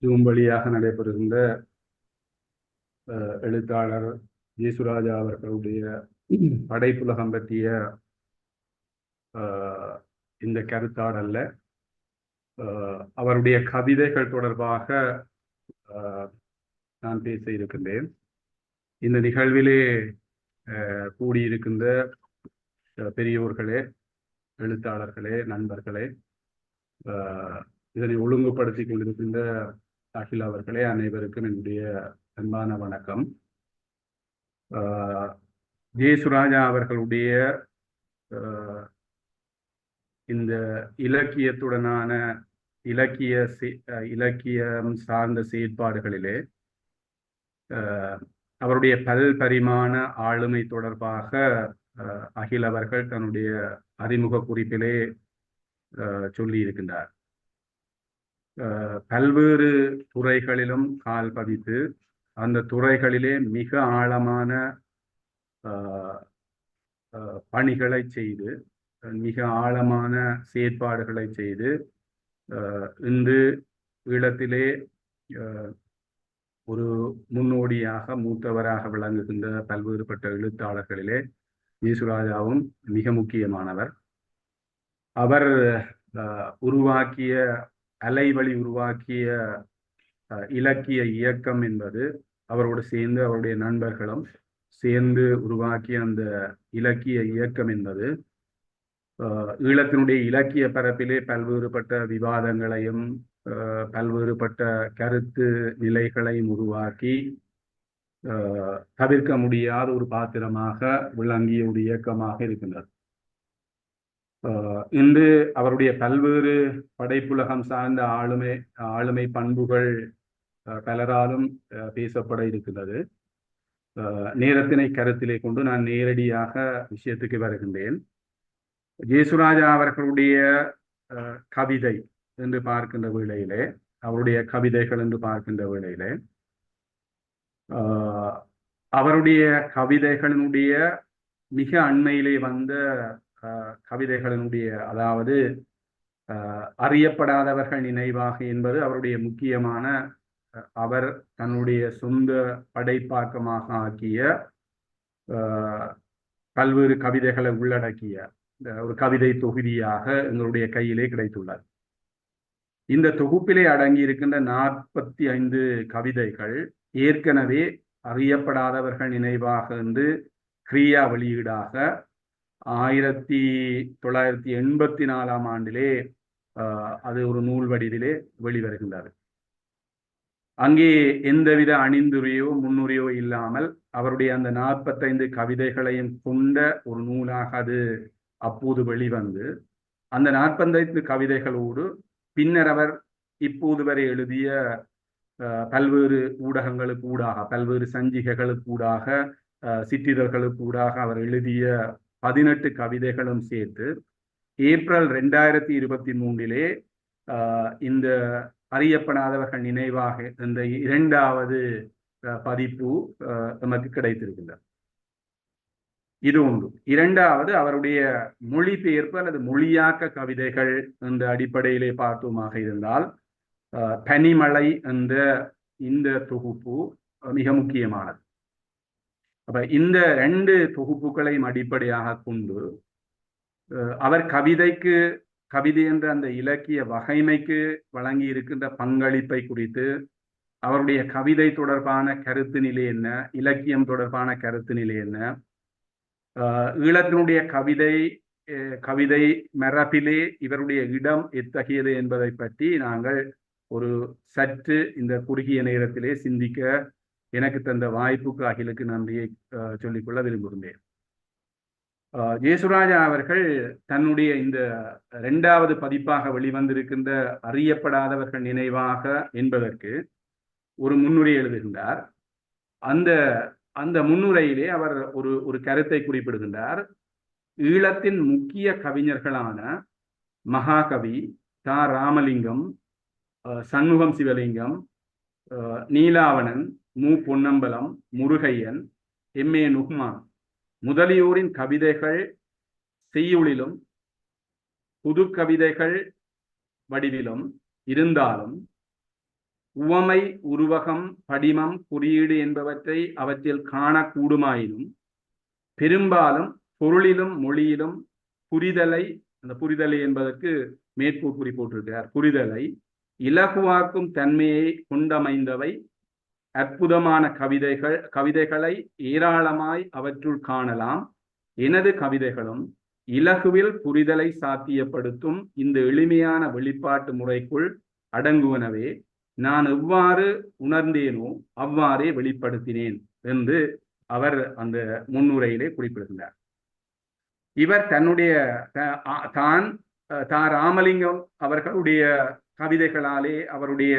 Zoom வழியாக நடைபெறுகின்ற எழுத்தாளர் ஜேசுராஜா அவர்களுடைய படைப்புலகம் பற்றிய இந்த கருத்தாடல்ல அவருடைய கவிதைகள் தொடர்பாக நான் பேச இருக்கின்றேன். இந்த நிகழ்விலே கூடியிருக்கின்ற பெரியோர்களே, எழுத்தாளர்களே, நண்பர்களே, இதனை ஒழுங்குபடுத்தி கொண்டிருக்கின்ற அகில் அவர்களே, அனைவருக்கும் என்னுடைய அன்பான வணக்கம். ஜேசுராஜா அவர்களுடைய இந்த இலக்கியத்துடனான இலக்கியம் சார்ந்த செயற்பாடுகளிலே அவருடைய பல்பரிமாண ஆளுமை தொடர்பாக அகில் அவர்கள் தன்னுடைய அறிமுக குறிப்பிலே சொல்லி இருக்கின்றார். பல்வேறு துறைகளிலும் கால் பதித்து அந்த துறைகளிலே மிக ஆழமான பணிகளை செய்து, மிக ஆழமான செயற்பாடுகளை செய்து இன்று ஈழத்திலே ஒரு முன்னோடியாக மூத்தவராக விளங்குகின்ற பல்வேறுபட்ட எழுத்தாளர்களிலே ஜேசுராஜாவும் மிக முக்கியமானவர். அவர் உருவாக்கிய அலைவழி உருவாக்கிய இலக்கிய இயக்கம் என்பது அவரோடு சேர்ந்து அவருடைய நண்பர்களும் சேர்ந்து உருவாக்கிய அந்த இலக்கிய இயக்கம் என்பது ஈழத்தினுடைய இலக்கிய பரப்பிலே பல்வேறுபட்ட விவாதங்களையும் பல்வேறுபட்ட கருத்து நிலைகளையும் உருவாக்கி தவிர்க்க முடியாத ஒரு பாத்திரமாக விளங்கிய ஒரு இயக்கமாக இருக்கின்றது. இன்று அவருடைய பல்வேறு படைப்புலகம் சார்ந்த ஆளுமை பண்புகள் பலராலும் பேசப்பட இருக்கின்றது. நேரத்தினை கருத்திலே கொண்டு நான் நேரடியாக விஷயத்துக்கு வருகின்றேன். ஜேசுராஜா அவர்களுடைய கவிதை என்று பார்க்கின்ற வேளையிலே, அவருடைய கவிதைகள் என்று பார்க்கின்ற வேளையிலே அவருடைய கவிதைகளினுடைய மிக அண்மையிலே வந்த கவிதைகளினுடைய, அதாவது அறியப்படாதவர்கள் நினைவாக என்பது அவருடைய முக்கியமான, அவர் தன்னுடைய சொந்த படைப்பாக்கமாக ஆக்கிய பல்வேறு கவிதைகளை உள்ளடக்கிய ஒரு கவிதை தொகுதியாக எங்களுடைய கையிலே கிடைத்துள்ளது. இந்த தொகுப்பிலே அடங்கி இருக்கின்ற 45 கவிதைகள் ஏற்கனவே அறியப்படாதவர்கள் நினைவாக என்று கிரியா வெளியீடாக 1984 ஆண்டிலே அது ஒரு நூல் வடிவிலே வெளிவருகின்றது. அங்கே எந்தவித அணிந்துரையோ முன்னுரையோ இல்லாமல் அவருடைய அந்த 45 கவிதைகளையும் கொண்ட ஒரு நூலாக அது அப்போது வெளிவந்து, அந்த 45 கவிதைகளோடு பின்னர் அவர் இப்போது வரை எழுதிய பல்வேறு ஊடகங்களுக்கு ஊடாக, பல்வேறு சஞ்சிகைகளுக்கு ஊடாக, சிற்றிதழ்களுக்கு ஊடாக அவர் எழுதிய 18 கவிதைகளும் சேர்த்து ஏப்ரல் 2023 இந்த அறியப்படாதவர்கள் நினைவாக இந்த 2வது பதிப்பு நமக்கு கிடைத்திருக்கின்றது. இது ஒன்று. 2வது அவருடைய மொழிபெயர்ப்பு அல்லது மொழியாக்க கவிதைகள் என்ற அடிப்படையிலே பார்த்தோமாக இருந்தால் பனிமலை என்ற இந்த தொகுப்பு மிக முக்கியமானது. அப்ப இந்த 2 தொகுப்புகளையும் அடிப்படையாக கொண்டு அவர் கவிதை என்ற அந்த இலக்கிய வகைமைக்கு வழங்கி இருக்கின்ற பங்களிப்பை குறித்து, அவருடைய கவிதை தொடர்பான கருத்து நிலை என்ன, இலக்கியம் தொடர்பான கருத்து நிலை என்ன, ஈழத்தினுடைய கவிதை மரபிலே இவருடைய இடம் எத்தகையது என்பதை பற்றி நாங்கள் ஒரு சற்று இந்த குறுகிய நேரத்திலே சிந்திக்க எனக்கு தந்த வாய்ப்புக்கு அகிலுக்கு நன்றியை சொல்லிக்கொள்ள விரும்புகின்றேன். ஜேசுராஜா அவர்கள் தன்னுடைய இந்த 2வது பதிப்பாக வெளிவந்திருக்கின்ற அறியப்படாதவர்கள் நினைவாக என்பதற்கு ஒரு முன்னுரை எழுதுகின்றார். அந்த முன்னுரையிலே அவர் ஒரு கருத்தை குறிப்பிடுகின்றார். ஈழத்தின் முக்கிய கவிஞர்களான மகாகவி தா. ராமலிங்கம், சண்முகம் சிவலிங்கம், நீலாவணன், மு. பொன்னம்பலம், முருகையன், எம்.ஏ. நுஹ்மான் முதலியோரின் கவிதைகள் செய்யுளிலும் புது கவிதைகள் வடிவிலும் இருந்தாலும் உவமை, உருவகம், படிமம், குறியீடு என்பவற்றை அவற்றில் காணக்கூடுமாயினும் பெரும்பாலும் பொருளிலும் மொழியிலும் புரிதலை, அந்த புரிதலை என்பதற்கு மேற்கூறி போட்டிருக்கிறார், புரிதலை இலகுவாக்கும் தன்மையை கொண்டமைந்தவை அற்புதமான கவிதைகளை ஏராளமாய் அவற்றுள் காணலாம். எனது கவிதைகளும் இலகுவில் புரிதலை சாத்தியப்படுத்தும் இந்த எளிமையான வெளிப்பாட்டு முறைக்குள் அடங்குவனவே. நான் எவ்வாறு உணர்ந்தேனோ அவ்வாறே வெளிப்படுத்தினேன் என்று அவர் அந்த முன்னுரையிலே குறிப்பிடுகிறார். இவர் தன்னுடைய ராமலிங்கம் அவர்களுடைய கவிதைகளாலே, அவருடைய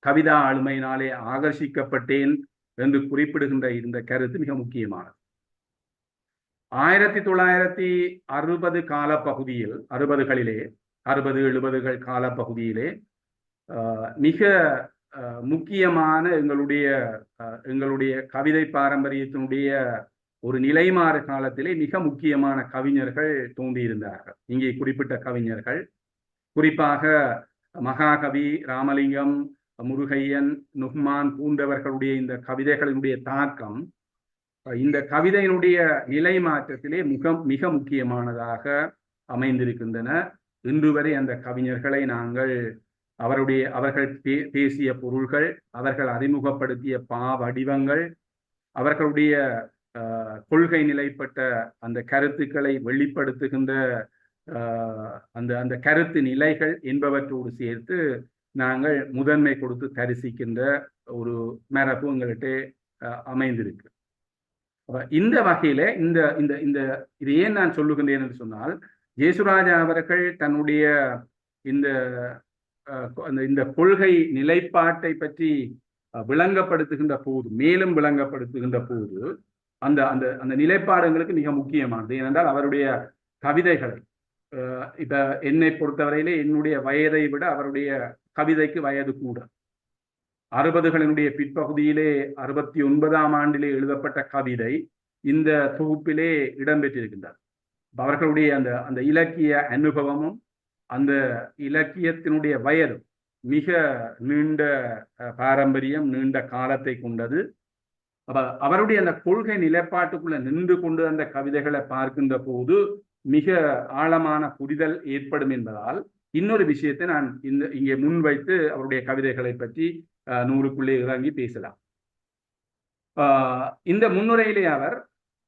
கவிதா ஆளுமையினாலே ஆகர்ஷிக்கப்பட்டேன் என்று குறிப்பிடுகின்ற இந்த கருத்து மிக முக்கியமானது. 1960 காலப்பகுதியில், 60களிலே, 60-70கள் காலப்பகுதியிலே மிக முக்கியமான எங்களுடைய கவிதை பாரம்பரியத்தினுடைய ஒரு நிலைமாறு காலத்திலே மிக முக்கியமான கவிஞர்கள் தோன்றியிருந்தார்கள். இங்கே குறிப்பிட்ட கவிஞர்கள், குறிப்பாக மகாகவி ராமலிங்கம், முருகையன், நுஹ்மான் போன்றவர்களுடைய இந்த கவிதைகளினுடைய தாக்கம் இந்த கவிதையினுடைய நிலை மாற்றத்திலே மிக முக்கியமானதாக அமைந்திருக்கின்றன. இன்று வரை அந்த கவிஞர்களை நாங்கள் அவர்கள் பேசிய பொருள்கள், அவர்கள் அறிமுகப்படுத்திய வடிவங்கள், அவர்களுடைய கொள்கை நிலைப்பட்ட அந்த கருத்துக்களை வெளிப்படுத்துகின்ற அந்த கருத்து நிலைகள் என்பவற்றோடு சேர்த்து நாங்கள் முதன்மை கொடுத்து தரிசிக்கின்ற ஒரு மரபு எங்கள்கிட்ட அமைந்திருக்கு. இந்த வகையில இது ஏன் நான் சொல்லுகின்றேன் என்று சொன்னால், ஜேசுராஜா அவர்கள் தன்னுடைய இந்த கொள்கை நிலைப்பாட்டை பற்றி விளங்கப்படுத்துகின்ற போது, மேலும் விளங்கப்படுத்துகின்ற போது அந்த நிலைப்பாடுகளுக்கு மிக முக்கியமானது. ஏனென்றால் அவருடைய கவிதைகளை, இப்ப என்னை பொறுத்தவரையிலே என்னுடைய வயதை விட அவருடைய கவிதைக்கு வயது கூட. 60களினுடைய பிற்பகுதியிலே 69ஆம் ஆண்டிலே எழுதப்பட்ட கவிதை இந்த தொகுப்பிலே இடம்பெற்றிருக்கின்றார். அவர்களுடைய அந்த இலக்கிய அனுபவமும் அந்த இலக்கியத்தினுடைய வயதும் மிக நீண்ட பாரம்பரியம், நீண்ட காலத்தை கொண்டது. அவருடைய அந்த கொள்கை நிலைப்பாட்டுக்குள்ள நின்று கொண்டு அந்த கவிதைகளை பார்க்கின்ற போது மிக ஆழமான புரிதல் ஏற்படும் என்பதால் இன்னொரு விஷயத்தை நான் இங்கே முன்வைத்து அவருடைய கவிதைகளை பற்றி 100க்குள்ளே இறங்கி பேசலாம். இந்த முன்னுரையிலே அவர்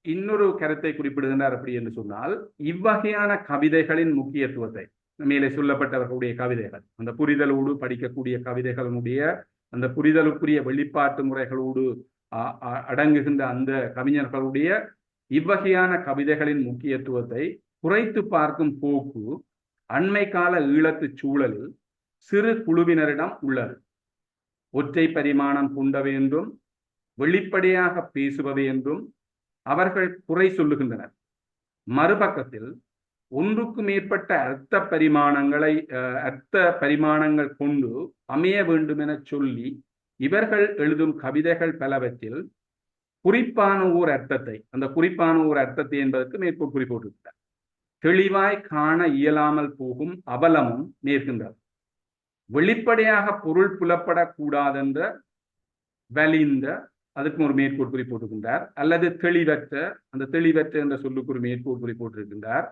இன்னொரு கருத்தை குறிப்பிடுகின்றார். அப்படி என்று சொன்னால், இவ்வகையான கவிதைகளின் முக்கியத்துவத்தை, மேலே சொல்லப்பட்டவர்களுடைய கவிதைகள், அந்த புரிதலோடு படிக்கக்கூடிய கவிதைகளுடைய அந்த புரிதலுக்குரிய வெளிப்பாட்டு முறைகளோடு அடங்குகின்ற அந்த கவிஞர்களுடைய இவ்வகையான கவிதைகளின் முக்கியத்துவத்தை குறைத்து பார்க்கும் போக்கு அண்மை கால ஈழத்து சூழலில் சிறு குழுவினரிடம் உள்ளது. ஒற்றை பரிமாணம் கொண்டவை என்றும் வெளிப்படையாக பேசுவது என்றும் அவர்கள் குறை சொல்லுகின்றனர். மறுபக்கத்தில் ஒன்றுக்கு மேற்பட்ட அர்த்த பரிமாணங்கள் கொண்டு அமைய வேண்டும் என சொல்லி இவர்கள் எழுதும் கவிதைகள் பலவற்றில் குறிப்பான ஓர் அர்த்தத்தை, அந்த குறிப்பான ஓர் அர்த்தத்தை என்பதற்கு மேற்கோள் குறிப்பிட்டிருக்கிறார். தெளிவாய் காண இயலாமல் போகும் அவலமும் நேர்கின்றது. வெளிப்படையாக பொருள் புலப்படக்கூடாதென்ற வலிந்த, அதுக்கு ஒரு மேற்கோள் குறிப்பிட்டிருக்கின்றார். அல்லது தெளிவற்ற, அந்த தெளிவற்ற என்ற சொல்லுக்கு ஒரு மேற்கோள் குறிப்பிட்டிருக்கின்றார்.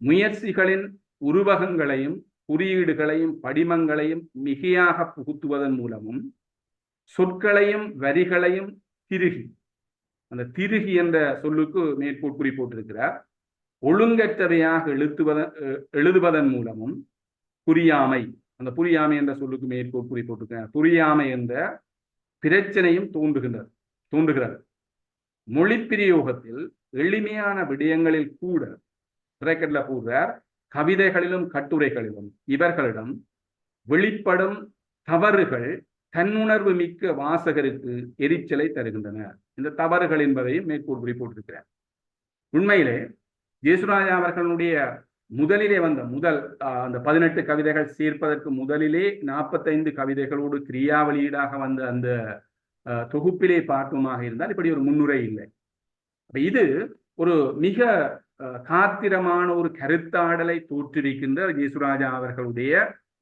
முயற்சிகளின் உருவகங்களையும் குறியீடுகளையும் படிமங்களையும் மிகையாக புகுத்துவதன் மூலமும் சொற்களையும் வரிகளையும் திருகி, அந்த திருகி என்ற சொல்லுக்கு மேற்கோள் குறிப்பிட்டிருக்கிறார். ஒழுங்கற்றவையாக எழுதுவதன் மூலமும் புரியாமை, அந்த புரியாமை என்ற சொல்லுக்கு மேற்கோள் குறிப்பிட்டிருக்கிறார். புரியாமை என்ற பிரச்சனையும் தோன்றுகிறது. மொழி பிரயோகத்தில் எளிமையான விடயங்களில் கூட பிராக்கெட்ல போடுறார், கவிதைகளிலும் கட்டுரைகளிலும் இவர்களிடம் வெளிப்படும் தவறுகள் தன்னுணர்வு மிக்க வாசகருக்கு எரிச்சலை தருகின்றன. இந்த தவறுகள் என்பதையும் மேற்கோள் குறிப்பிட்டிருக்கிறார். உண்மையிலே ஜேசுராஜா அவர்களுடைய முதலிலே வந்த அந்த 18 கவிதைகள் சேர்ப்பதற்கு முதலிலே 45 கவிதைகளோடு கிரியாவளியீடாக வந்த அந்த தொகுப்பிலே பார்க்குமாக இருந்தால் இப்படி ஒரு முன்னுரை இல்லை. இது ஒரு மிக காத்திரமான ஒரு கருத்தாடலை தோற்றுவிக்கின்ற ஜேசுராஜா அவர்களுடைய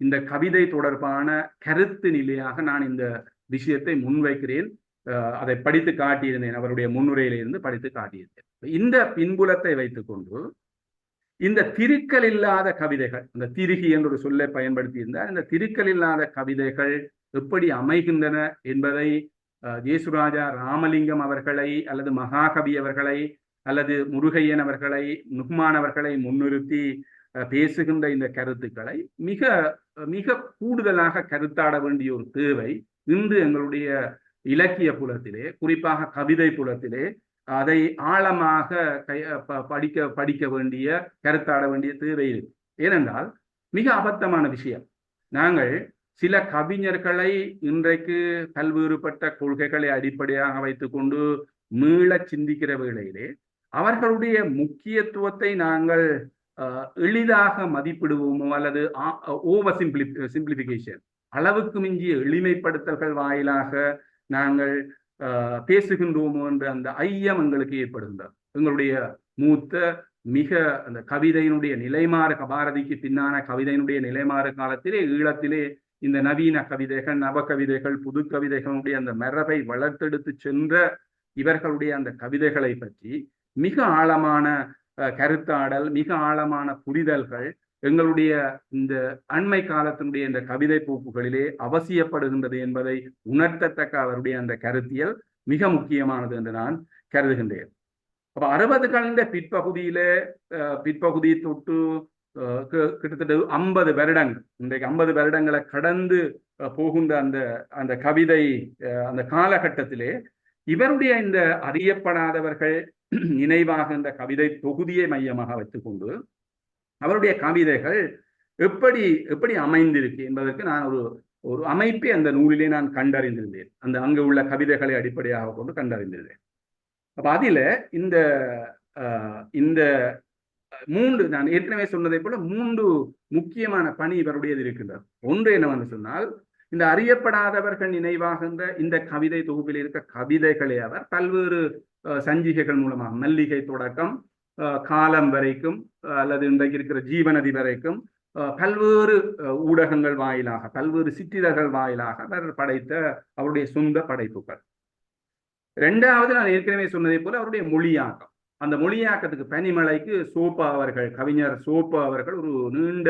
இந்த கவிதை தொடர்பான கருத்து நிலையாக நான் இந்த விஷயத்தை முன்வைக்கிறேன். அதை படித்து காட்டியிருந்தேன், அவருடைய முன்னுரையிலிருந்து படித்து காட்டியிருந்தேன். இந்த பின்புலத்தை வைத்துக்கொண்டு இந்த திருக்கல் இல்லாத கவிதைகள், இந்த திருகி என்ற ஒரு சொல்லை பயன்படுத்தி இருந்தால், இந்த திருக்கல் இல்லாத கவிதைகள் எப்படி அமைகின்றன என்பதை ஜேசுராஜா ராமலிங்கம் அவர்களை அல்லது மகாகவி அவர்களை அல்லது முருகையன் அவர்களை நுக்மான் அவர்களை முன்னிறுத்தி பேசுகின்ற இந்த கருத்துக்களை மிக மிக கூடுதலாக கருத்தாட வேண்டிய ஒரு தேவை இன்று எங்களுடைய இலக்கிய புலத்திலே, குறிப்பாக கவிதை புலத்திலே அதை ஆழமாக படிக்க வேண்டிய, கருத்தாட வேண்டிய தேவை இருக்கு. ஏனென்றால் மிக அபத்தமான விஷயம், நாங்கள் சில கவிஞர்களை இன்றைக்கு பல்வேறுபட்ட கொள்கைகளை அடிப்படையாக வைத்துக்கொண்டு மீள சிந்திக்கிற வேளையிலே அவர்களுடைய முக்கியத்துவத்தை நாங்கள் எளிதாக மதிப்பிடுவோமோ அல்லது ஓவர் சிம்பிளிபிகேஷன், அளவுக்கு மிஞ்சிய எளிமைப்படுத்தல்கள் வாயிலாக நாங்கள் பேசுகின்றோமோ என்ற அந்த ஐயம் எங்களுக்கு ஏற்படுகின்றது. எங்களுடைய மூத்த மிக அந்த கவிதையினுடைய நிலைமாறு, பாரதிக்கு பின்னான கவிதையினுடைய நிலைமாறு காலத்திலே ஈழத்திலே இந்த நவீன கவிதைகள், நவ கவிதைகள், புது கவிதைகளுடைய அந்த மரபை வளர்த்தெடுத்து சென்ற இவர்களுடைய அந்த கவிதைகளை பற்றி மிக ஆழமான கருத்தாடல், மிக ஆழமான புரிதல்கள் எங்களுடைய இந்த அண்மை காலத்தினுடைய இந்த கவிதை போக்குகளிலே அவசியப்படுகின்றது என்பதை உணர்த்தத்தக்க அவருடைய அந்த கருத்தியல் மிக முக்கியமானது என்று நான் கருதுகின்றேன். அப்ப 60களின் பிற்பகுதி தொட்டு கிட்டத்தட்ட 50 வருடங்கள், இன்றைக்கு 50 வருடங்களை கடந்து போகின்ற அந்த கவிதை அந்த காலகட்டத்திலே இவருடைய இந்த அறியப்படாதவர்கள் நினைவாக இந்த கவிதை தொகுதியை மையமாக வைத்துக்கொண்டு அவருடைய கவிதைகள் எப்படி அமைந்திருக்கு என்பதற்கு நான் ஒரு அமைப்பை அந்த நூலிலே நான் கண்டறிந்திருந்தேன். அங்கு உள்ள கவிதைகளை அடிப்படையாக கொண்டு கண்டறிந்திருந்தேன். அப்ப அதில இந்த 3, நான் ஏற்கனவே சொன்னதை போல 3 முக்கியமான பணி இவருடையது இருக்கின்றது. ஒன்று என்னவென்று சொன்னால், இந்த அறியப்படாதவர்கள் நினைவாகின்ற இந்த கவிதை தொகுப்பில் இருக்க கவிதைகளை அவர் பல்வேறு சஞ்சிகைகள் மூலமாக, மல்லிகை தொடக்கம் காலம் வரைக்கும் அல்லது இன்றைக்கு இருக்கிற ஜீவநதி வரைக்கும் பல்வேறு ஊடகங்கள் வாயிலாக, பல்வேறு சிற்றிதழ்கள் வாயிலாக அவர் படைத்த அவருடைய சொந்த படைப்புகள். 2வது, நான் ஏற்கனவே சொன்னதை போல அவருடைய மொழியாக்கம். அந்த மொழியாக்கத்துக்கு பனிமலைக்கு சோப்பா அவர்கள், கவிஞர் சோப்பா அவர்கள் ஒரு நீண்ட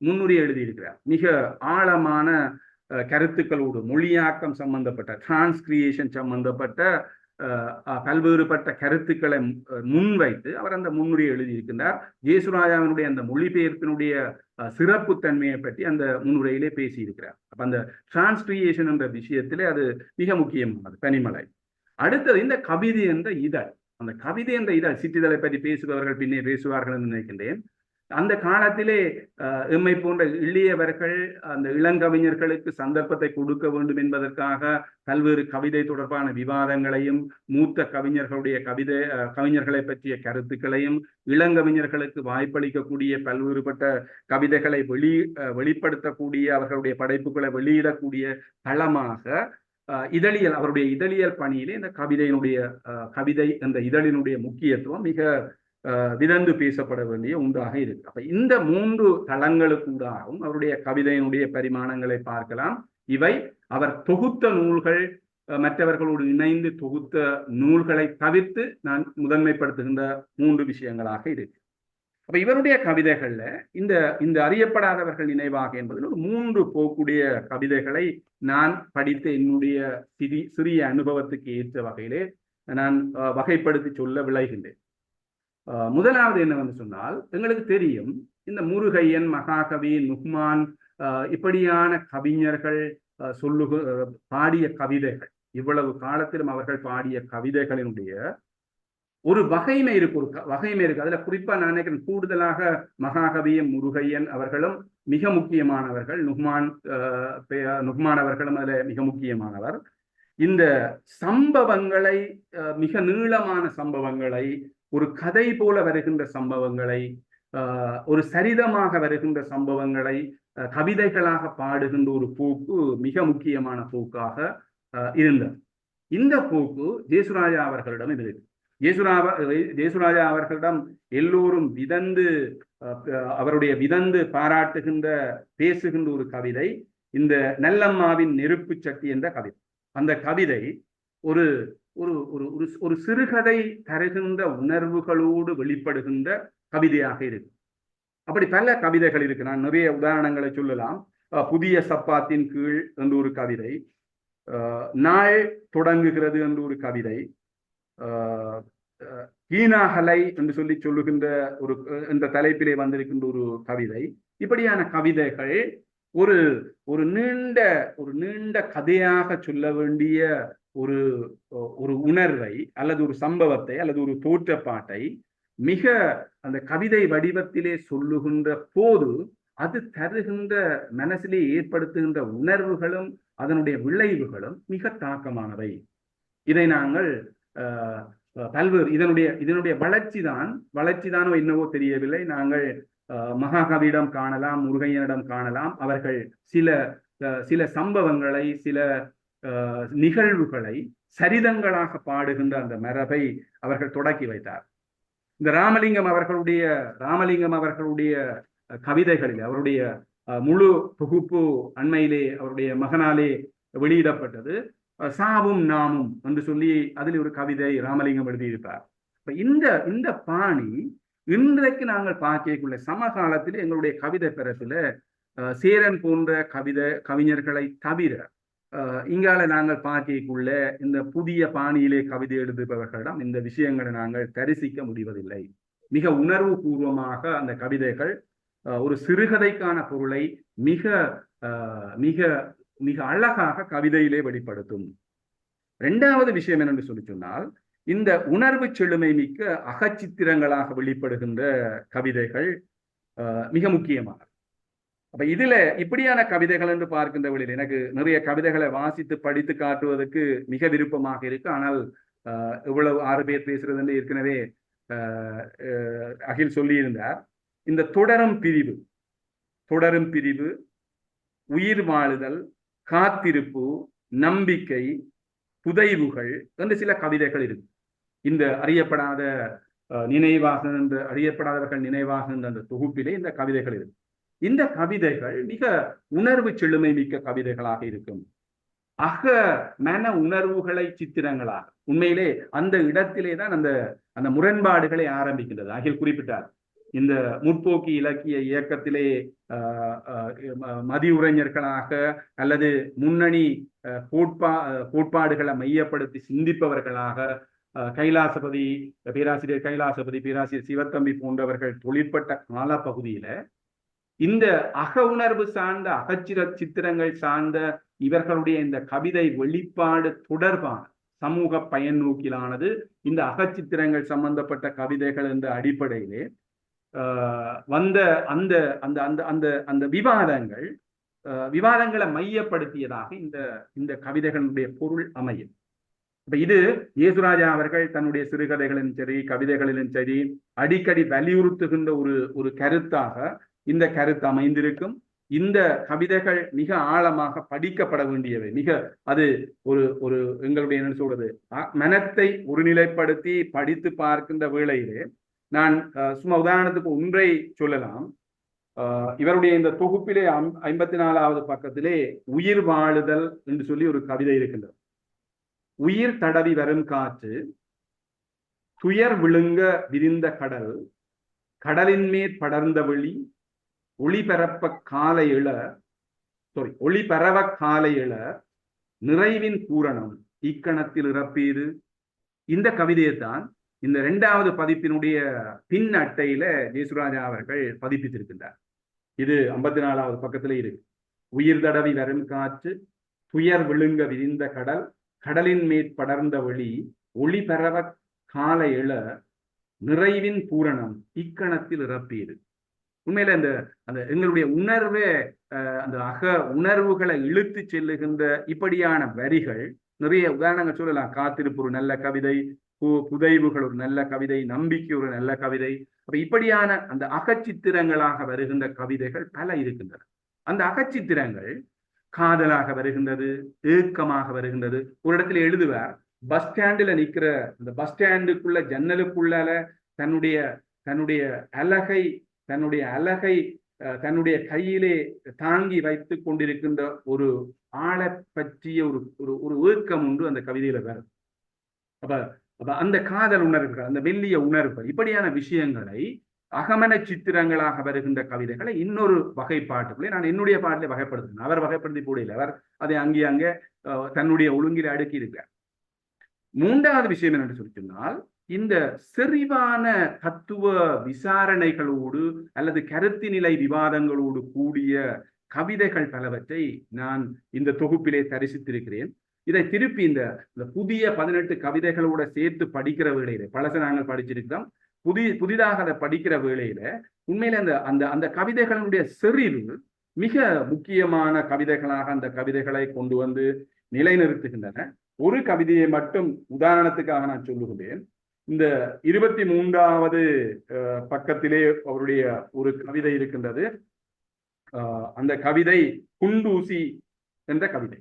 முன்னுரை எழுதியிருக்கிறார். மிக ஆழமான கருத்துக்களோடு மொழியாக்கம் சம்பந்தப்பட்ட, டிரான்ஸ்கிரியேஷன் சம்பந்தப்பட்ட பல்வேறுபட்ட கருத்துக்களை முன்வைத்து அவர் அந்த முன்னுரையை எழுதியிருக்கின்றார். ஜேசுராஜாவினுடைய அந்த மொழிபெயர்ப்பினுடைய சிறப்புத்தன்மையை பற்றி அந்த முன்னுரையிலே பேசியிருக்கிறார். அப்ப அந்த டிரான்ஸ்கிரியேஷன் என்ற விஷயத்திலே அது மிக முக்கியமானது பனிமலை. அடுத்தது இந்த கவிதை என்ற இதழ். அந்த கவிதை என்ற இதழ், சிற்றிதழை பற்றி பேசுபவர்கள் பின்னே பேசுவார்கள் என்று நினைக்கின்றேன். அந்த காலத்திலே எம்மை போன்ற இளையவர்கள் அந்த இளங்கவிஞர்களுக்கு சந்தர்ப்பத்தை கொடுக்க வேண்டும் என்பதற்காக பல்வேறு கவிதை தொடர்பான விவாதங்களையும், மூத்த கவிஞர்களுடைய கவிஞர்களை பற்றிய கருத்துக்களையும், இளங்கவிஞர்களுக்கு வாய்ப்பளிக்கக்கூடிய பல்வேறுபட்ட கவிதைகளை வெளிப்படுத்தக்கூடிய, அவர்களுடைய படைப்புகளை வெளியிடக்கூடிய தளமாக இதழியல், அவருடைய இதழியல் பணியிலே இந்த கவிதை என்ற இதழினுடைய முக்கியத்துவம் மிக விதந்து பேசப்பட வேண்டிய ஒன்றாக இருக்கு. அப்ப இந்த 3 தளங்களுக்கூடாகவும் அவருடைய கவிதையினுடைய பரிமாணங்களை பார்க்கலாம். இவை அவர் தொகுத்த நூல்கள், மற்றவர்களோடு இணைந்து தொகுத்த நூல்களை தவிர்த்து நான் முதன்மைப்படுத்துகின்ற 3 விஷயங்களாக இருக்கு. அப்ப இவருடைய கவிதைகள்ல இந்த அறியப்படாதவர்கள் நினைவாக என்பதில் ஒரு 3 போக்குடைய கவிதைகளை நான் படித்த என்னுடைய சிறிய அனுபவத்துக்கு ஏற்ற வகையிலே நான் வகைப்படுத்தி சொல்ல விளைகின்றேன். முதலாவது என்னவென்று சொன்னால், எங்களுக்கு தெரியும் இந்த முருகையன், மகாகவி, நுக்மான் இப்படியான கவிஞர்கள் பாடிய கவிதைகள், இவ்வளவு காலத்திலும் அவர்கள் பாடிய கவிதைகளினுடைய ஒரு வகைமை இருக்கு, அதுல குறிப்பா நான் நினைக்கிறேன் கூடுதலாக மகாகவியும் முருகையன் அவர்களும் மிக முக்கியமானவர்கள், நுக்மான் அவர்களும் அதுல மிக முக்கியமானவர். இந்த சம்பவங்களை, மிக நீளமான சம்பவங்களை, ஒரு கதை போல வருகின்ற சம்பவங்களை, ஒரு சரிதமாக வருகின்ற சம்பவங்களை கவிதைகளாக பாடுகின்ற ஒரு போக்கு மிக முக்கியமான போக்காக இருந்தது. இந்த போக்கு ஜேசுராஜா அவர்களிடம் இருக்கு. ஜேசுராஜா அவர்களிடம் எல்லோரும் விதந்து அவருடைய விதந்து பாராட்டுகின்ற பேசுகின்ற ஒரு கவிதை இந்த நல்லம்மாவின் நெருப்பு சட்டி என்ற கவிதை. அந்த கவிதை ஒரு ஒரு ஒரு ஒரு சிறுகதை தருகின்ற உணர்வுகளோடு வெளிப்படுகின்ற கவிதையாக இருக்கு. அப்படி பல கவிதைகள் இருக்கு. நான் நிறைய உதாரணங்களை சொல்லலாம். புதிய சப்பாத்தின் கீழ் என்று ஒரு கவிதை, நாள் தொடங்குகிறது என்று ஒரு கவிதை, ஈனாகலை என்று சொல்லி சொல்லுகின்ற ஒரு என்ற தலைப்பிலே வந்திருக்கின்ற ஒரு கவிதை. இப்படியான கவிதைகள் ஒரு ஒரு நீண்ட கதையாக சொல்ல வேண்டிய ஒரு ஒரு உணர்வை அல்லது ஒரு சம்பவத்தை அல்லது ஒரு தோற்றப்பாட்டை மிக அந்த கவிதை வடிவத்திலே சொல்லுகின்ற போது அது தருகின்ற மனசிலே ஏற்படுத்துகின்ற உணர்வுகளும் அதனுடைய விளைவுகளும் மிக தாக்கமானவை. இதை நாங்கள் பல்வேறு இதனுடைய வளர்ச்சிதானோ என்னவோ தெரியவில்லை. நாங்கள் மகாகவியிடம் காணலாம், முருகையனிடம் காணலாம். அவர்கள் சில சம்பவங்களை, சில நிகழ்வுகளை சரிதங்களாக பாடுகின்ற அந்த மரபை அவர்கள் தொடக்கி வைத்தார். இந்த ராமலிங்கம் அவர்களுடைய கவிதைகளில் அவருடைய முழு தொகுப்பு அண்மையிலே அவருடைய மகனாலே வெளியிடப்பட்டது. சாவும் நாமும் என்று சொல்லி அதில் ஒரு கவிதை ராமலிங்கம் எழுதியிருப்பார். இந்த பாணி இன்றைக்கு நாங்கள் பார்க்கக்குள்ள சமகாலத்தில் எங்களுடைய கவிதை பெறத்துல சேரன் போன்ற கவிஞர்களை தவிர இங்கால நாங்கள் பார்க்கக்குள்ள இந்த புதிய பாணியிலே கவிதை எழுதுபவர்களிடம் இந்த விஷயங்களை நாங்கள் தரிசிக்க முடிவதில்லை. மிக உணர்வு பூர்வமாக அந்த கவிதைகள் ஒரு சிறுகதைக்கான பொருளை மிக மிக மிக அழகாக கவிதையிலே வெளிப்படுத்தும். இரண்டாவது விஷயம் என்னென்று சொல்லி சொன்னால், இந்த உணர்வு செழுமை மிக்க அகச்சித்திரங்களாக வெளிப்படுகின்ற கவிதைகள் மிக முக்கியமாக. அப்ப இதுல இப்படியான கவிதைகள் என்று பார்க்கின்ற வழியில் எனக்கு நிறைய கவிதைகளை வாசித்து படித்து காட்டுவதற்கு மிக விருப்பமாக இருக்கு. ஆனால் இவ்வளவு 6 பேர் பேசுறது ஏற்கனவே அகில் சொல்லியிருந்தார். இந்த தொடரும் பிரிவு, உயிர் வாழுதல், காத்திருப்பு, நம்பிக்கை, புதைவுகள் என்று சில கவிதைகள் இருக்கு. இந்த அறியப்படாதவர்கள் நினைவாக அந்த தொகுப்பிலே இந்த கவிதைகள் இருக்கு. இந்த கவிதைகள் மிக உணர்வு செழுமை மிக்க கவிதைகளாக இருக்கும். மன உணர்வுகளை சித்திரங்களாக உண்மையிலே அந்த இடத்திலே தான் அந்த முரண்பாடுகளை ஆரம்பிக்கின்றது. அகில் குறிப்பிட்டார். இந்த முற்போக்கு இலக்கிய இயக்கத்திலே மதியுரைஞர்களாக அல்லது முன்னணி கோட்பாடுகளை மையப்படுத்தி சிந்திப்பவர்களாக பேராசிரியர் கைலாசபதி, பேராசிரியர் சிவத்தம்பி போன்றவர்கள் தொழிற்பட்ட கால பகுதியில இந்த உணர்வு சார்ந்த சித்திரங்கள் சார்ந்த இவர்களுடைய இந்த கவிதை வெளிப்பாடு தொடர்பான சமூக பயன் நோக்கிலானது இந்த அகச்சித்திரங்கள் சம்பந்தப்பட்ட கவிதைகள் என்ற அடிப்படையிலே வந்த அந்த அந்த அந்த அந்த அந்த விவாதங்களை மையப்படுத்தியதாக இந்த கவிதைகளுடைய பொருள் அமையும். இப்ப இது இயேசுராஜா அவர்கள் தன்னுடைய சிறுகதைகளிலும் சரி கவிதைகளிலும் சரி அடிக்கடி வலியுறுத்துகின்ற ஒரு கருத்தாக இந்த கருத்து அமைந்திருக்கும். இந்த கவிதைகள் மிக ஆழமாக படிக்கப்பட வேண்டியவை. அது ஒரு எங்களுடைய என்ன சொல்றது மனத்தை ஒருநிலைப்படுத்தி படித்து பார்க்கின்ற வேளையிலே நான் சும்மா உதாரணத்துக்கு ஒன்றை சொல்லலாம். இவருடைய இந்த தொகுப்பிலே 54வது பக்கத்திலே உயிர் வாழுதல் என்று சொல்லி ஒரு கவிதை இருக்கின்றது. உயிர் தடவி வரும் காற்று, துயர் விழுங்க விரிந்த கடல், கடலின் மேற் படர்ந்த வெளி, ஒளிபரவ காலை எழ நிறைவின் பூரணம் இக்கணத்தில் இறப்பீது. இந்த கவிதையைத்தான் இந்த 2வது பதிப்பினுடைய பின் அட்டையில ஜேசுராஜா அவர்கள் பதிப்பித்திருக்கின்றார். இது 54வது பக்கத்திலே இருக்கு. உயிர் தடவி வரும் காற்று, துயர் விழுங்க விரிந்த கடல், கடலின் மேற் படர்ந்த வெளி, ஒளி பரவ காலை எழ நிறைவின் பூரணம் இக்கணத்தில் இறப்பீது. உண்மையில அந்த எங்களுடைய உணர்வே அந்த உணர்வுகளை இழுத்து செல்லுகின்ற இப்படியான வரிகள் நிறைய உதாரணங்கள் சொல்லலாம். காத்திருப்பு ஒரு நல்ல கவிதை, புதைவுகள் ஒரு நல்ல கவிதை, நம்பிக்கை ஒரு நல்ல கவிதை. அப்ப இப்படியான அந்த அகச்சித்திரங்களாக வருகின்ற கவிதைகள் பல இருக்கின்றன. அந்த அகச்சித்திரங்கள் காதலாக வருகின்றது, ஏக்கமாக வருகின்றது. ஒரு இடத்துல எழுதுவார், பஸ் ஸ்டாண்டுல நிக்கிற அந்த பஸ் ஸ்டாண்டுக்குள்ள ஜன்னலுக்குள்ளால தன்னுடைய அழகை தன்னுடைய அழகை தன்னுடைய கையிலே தாங்கி வைத்துக் கொண்டிருக்கின்ற ஒரு ஆளை பற்றிய ஒரு ஒரு ஒரு ஏக்கம் ஒன்று அந்த கவிதையில வரும். அப்ப அப்ப அந்த காதல் உணர்வுகள், அந்த மெல்லிய உணர்வுகள், இப்படியான விஷயங்களை அகமன சித்திரங்களாக வருகின்ற கவிதைகளை இன்னொரு வகைப்பாட்டுக்குள்ளே நான் என்னுடைய பாட்டிலே வகைப்படுத்துகிறேன். அவர் வகைப்படுத்தி போடல, அவர் அதை அங்கே தன்னுடைய ஒழுங்கில் அடுக்கி இருக்கிறார். மூன்றாவது விஷயம் என்னென்று சொல்லி சொன்னால், இந்த செறிவான தத்துவ விசாரணைகளோடு அல்லது கருத்து நிலை விவாதங்களோடு கூடிய கவிதைகள் பலவற்றை நான் இந்த தொகுப்பிலே தரிசித்திருக்கிறேன். இதை திருப்பி இந்த புதிய 18 கவிதைகளோட சேர்த்து படிக்கிற வேளையில, பழச நாங்கள் படிச்சிருக்கிறோம், புதிதாக அதை படிக்கிற வேளையில உண்மையில அந்த அந்த அந்த கவிதைகளுடைய செறிவு மிக முக்கியமான கவிதைகளாக அந்த கவிதைகளை கொண்டு வந்து நிலைநிறுத்துகின்றன. ஒரு கவிதையை மட்டும் உதாரணத்துக்காக நான் சொல்லுகிறேன். இந்த 23வது பக்கத்திலே அவருடைய ஒரு கவிதை இருக்கின்றது. அந்த கவிதை குண்டூசி என்ற கவிதை.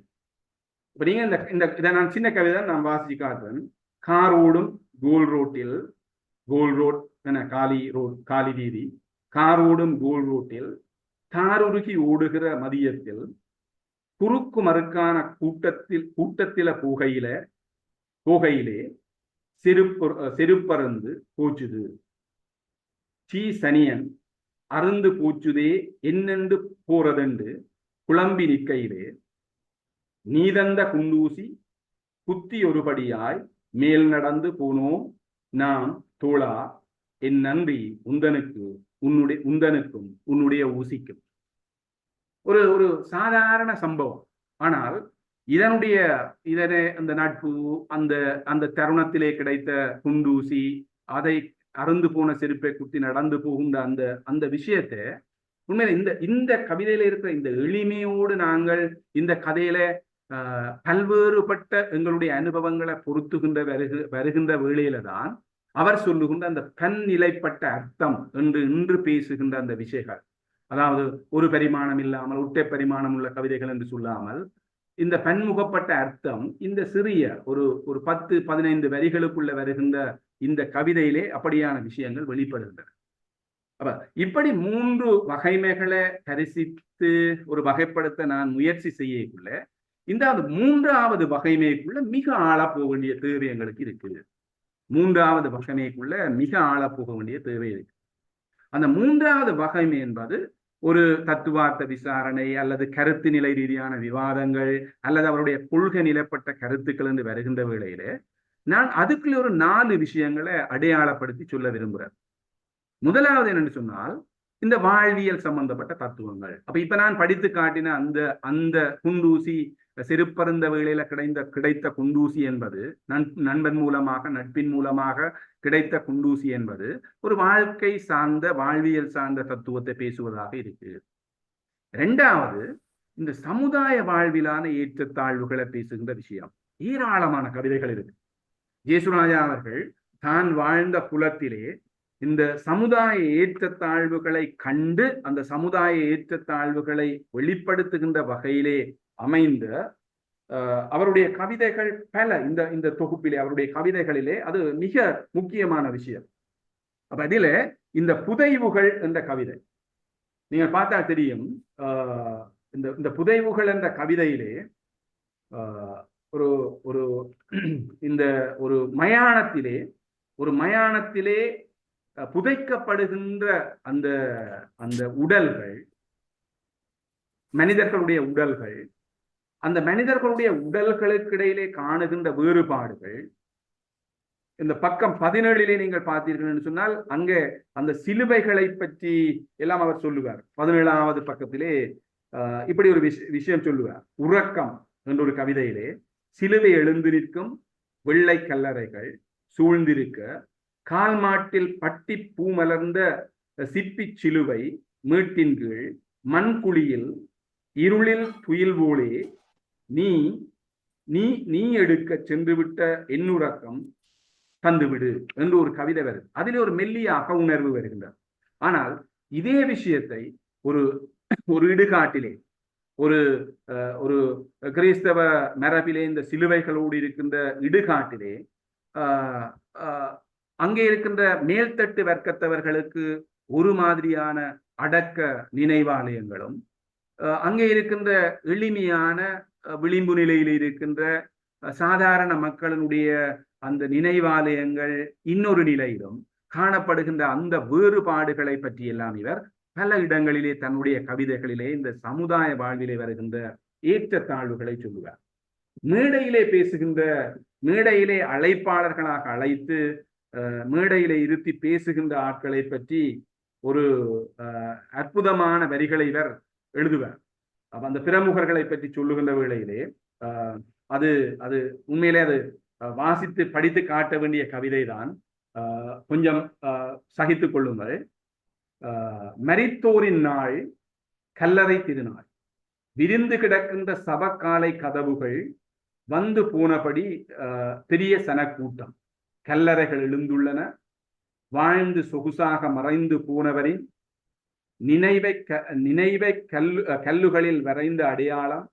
இப்ப நீங்க இதை நான் சின்ன கவிதை நான் வாசிச்சு காட்டுறேன். கார் ஓடும் கோல் ரோட்டில், கோல் ரோட் என காலி வீதி, கார் ஓடும் கோல் ரோட்டில் தாருருகி ஓடுகிற மதியத்தில் குறுக்கு மறுக்கான கூட்டத்தில போகையிலே செருப்பறந்து போச்சுது சீ சனியன் அருந்து போச்சுதே என்னென்று போறதென்று குழம்பி நிற்கையிலே நீதந்த குண்டூசி குத்தி ஒருபடியாய் மேல் நடந்து போனோம் நாம் தோழா, என் நன்றி உந்தனுக்கும் உன்னுடைய ஊசிக்கும். ஒரு ஒரு சாதாரண சம்பவம். ஆனால் இதனை அந்த நட்பு, அந்த அந்த தருணத்திலே கிடைத்த குண்டூசி, அதை அறந்து போன செருப்பை குத்தி நடந்து போகின்ற அந்த அந்த விஷயத்தை உண்மையில இந்த கவிதையில இருக்கிற இந்த எளிமையோடு நாங்கள் இந்த கதையில பல்வேறுபட்ட எங்களுடைய அனுபவங்களை பொருத்துகின்ற வருகின்ற வேளையில தான் அவர் சொல்லுகின்ற அந்த பன்னிலைப்பட்ட அர்த்தம் என்று இன்று பேசுகின்ற அந்த விஷயங்கள், அதாவது ஒரு பரிமாணம் இல்லாமல் ஒற்றை பரிமாணம் உள்ள கவிதைகள் என்று சொல்லாமல் இந்த பன்முகப்பட்ட அர்த்தம் இந்த சிறிய ஒரு 10-15 வரிகளுக்குள்ள வருகின்ற இந்த கவிதையிலே அப்படியான விஷயங்கள் வெளிப்படுகின்றன. அப்ப இப்படி 3 வகைமைகளை தரிசித்து ஒரு வகைப்படுத்த நான் முயற்சி செய்யக்குள்ள இந்த 3வது வகைமைக்குள்ள மிக ஆழ போக வேண்டிய தேவை எங்களுக்கு இருக்குது. 3வது வகைமைக்குள்ள மிக ஆழ போக வேண்டிய தேவை இருக்கு. அந்த 3வது வகைமை என்பது ஒரு தத்துவார்த்த விசாரணை அல்லது கருத்து நிலை ரீதியான விவாதங்கள் அல்லது அவருடைய கொள்கை நிலைப்பட்ட கருத்துக்கள் என்று வருகின்ற வேளையில நான் அதுக்குள்ள ஒரு 4 விஷயங்களை அடையாளப்படுத்தி சொல்ல விரும்புகிறேன். முதலாவது என்னன்னு சொன்னால், இந்த வாழ்வியல் சம்பந்தப்பட்ட தத்துவங்கள். அப்ப இப்ப நான் படித்து காட்டின அந்த குண்டூசி, செருப்பருந்த வேளையில கிடைத்த குண்டூசி என்பது நண்பன் மூலமாக, நட்பின் மூலமாக கிடைத்த குண்டூசி என்பது ஒரு வாழ்க்கை சார்ந்த, வாழ்வியல் சார்ந்த தத்துவத்தை பேசுவதாக இருக்கு. 2வது, இந்த சமுதாய வாழ்விலான ஏற்றத்தாழ்வுகளை பேசுகின்ற விஷயம். ஏராளமான கவிதைகள் இருக்கு. ஜேசுராஜா அவர்கள் தான் வாழ்ந்த புலத்திலே இந்த சமுதாய ஏற்றத்தாழ்வுகளை கண்டு அந்த சமுதாய ஏற்றத்தாழ்வுகளை வெளிப்படுத்துகின்ற வகையிலே அமைந்த அவருடைய கவிதைகள் பல இந்த தொகுப்பிலே, அவருடைய கவிதைகளிலே அது மிக முக்கியமான விஷயம். அப்ப அதில இந்த புதைவுகள் என்ற கவிதை நீங்க பார்த்தா தெரியும். இந்த புதைவுகள் என்ற கவிதையிலே ஒரு ஒரு இந்த ஒரு மயானத்திலே புதைக்கப்படுகின்ற அந்த அந்த உடல்கள், மனிதர்களுடைய உடல்கள், அந்த மனிதர்களுடைய உடல்களுக்கு இடையிலே காணுகின்ற வேறுபாடுகள் இந்த பக்கம் 17 நீங்கள் பார்த்தீர்கள் என்று சொன்னால் அங்கே அந்த சிலுவைகளை பற்றி எல்லாம் அவர் சொல்லுவார். 17வது பக்கத்திலே இப்படி ஒரு விஷயம் சொல்லுவார். உறக்கம் என்ற ஒரு கவிதையிலே சிலுவை எழுந்து நிற்கும் வெள்ளை கல்லறைகள் சூழ்ந்திருக்க, கால் மாட்டில் பட்டி பூ மலர்ந்த சிப்பி சிலுவை மீட்டின் கீழ் மண்குழியில் இருளில் துயில்வோளே நீ நீ நீ எடுக்க சென்றுவிட்ட என்னுறக்கம் தந்துவிடு என்று ஒரு கவிதை வருது. அதிலே ஒரு மெல்லிய அக உணர்வு வருகின்றது. ஆனால் இதே விஷயத்தை ஒரு இடுகாட்டிலே, ஒரு ஒரு கிறிஸ்தவ மரபிலே இந்த சிலுவைகளோடு இருக்கின்ற இடுகாட்டிலே அங்கே இருக்கின்ற மேல்தட்டு வர்க்கத்தவர்களுக்கு ஒரு மாதிரியான அடக்க நினைவாலயங்களும், அங்கே இருக்கின்ற எளிமையான விளிம்பு நிலையில் இருக்கின்ற சாதாரண மக்களினுடைய அந்த நினைவாலயங்கள் இன்னொரு நிலையிலும் காணப்படுகின்ற அந்த வேறுபாடுகளை பற்றி எல்லாம் இவர் பல இடங்களிலே தன்னுடைய கவிதைகளிலே இந்த சமுதாய வாழ்விலே வருகின்ற ஏற்றத்தாழ்வுகளை சொல்லுவார். மேடையிலே பேசுகின்ற, மேடையிலே அழைப்பாளர்களாக அழைத்து மேடையிலே இருத்தி பேசுகின்ற ஆட்களை பற்றி ஒரு அற்புதமான வரிகளை இவர் எழுதுவார். அந்த பிரமுகர்களை பற்றி சொல்லுகின்ற வேளையிலே அது அது உண்மையிலே அது வாசித்து படித்து காட்ட வேண்டிய கவிதை தான். கொஞ்சம் சகித்துக் கொள்ளுங்கள். மரித்தோரின் நாள் கல்லறை திருநாள், விரிந்து கிடக்கின்ற சபக்காலை கதவுகள் வந்து போனபடி பெரிய சனக்கூட்டம், கல்லறைகள் எழுந்துள்ளன, வாழ்ந்து சொகுசாக மறைந்து போனவரின் நினைவை கல்லுகளில் வரைந்த அடையாளம்,